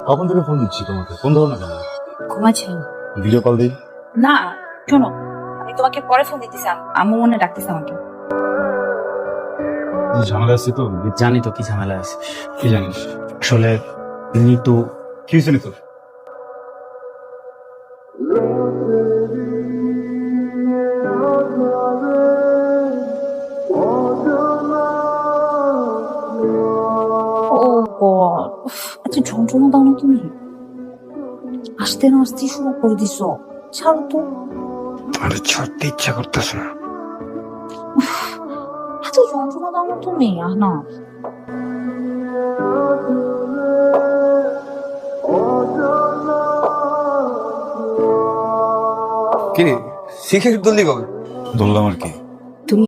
কখন থেকে ফোন দিচ্ছি তোমাকে, ফোন ধরো না কেন? ঘুমাচ্ছিলাম। ভিডিও কল দিই। না, শোনো, আমি তোমাকে পরে ফোন দিতেছি। আম্মু মনে ডাকতেছে আমাকে। ঝামেলা আসছে তো। জানি তো কি ঝামেলা আছে। কি জানিস? আসলে নিতু কি হয়েছে তোর? ও গড, আচ্ছা যন্ত্রণা দাও না তুমি। আসতে না আসতেই শুরু করে দিছো। ছাড়ো তো। আর ছাড়তে ইচ্ছা করতেছে না। এত যন্ত্রণা দাও না তুমি। না, কি সিগারেট ধরলি কবে? ধরলাম আর কি।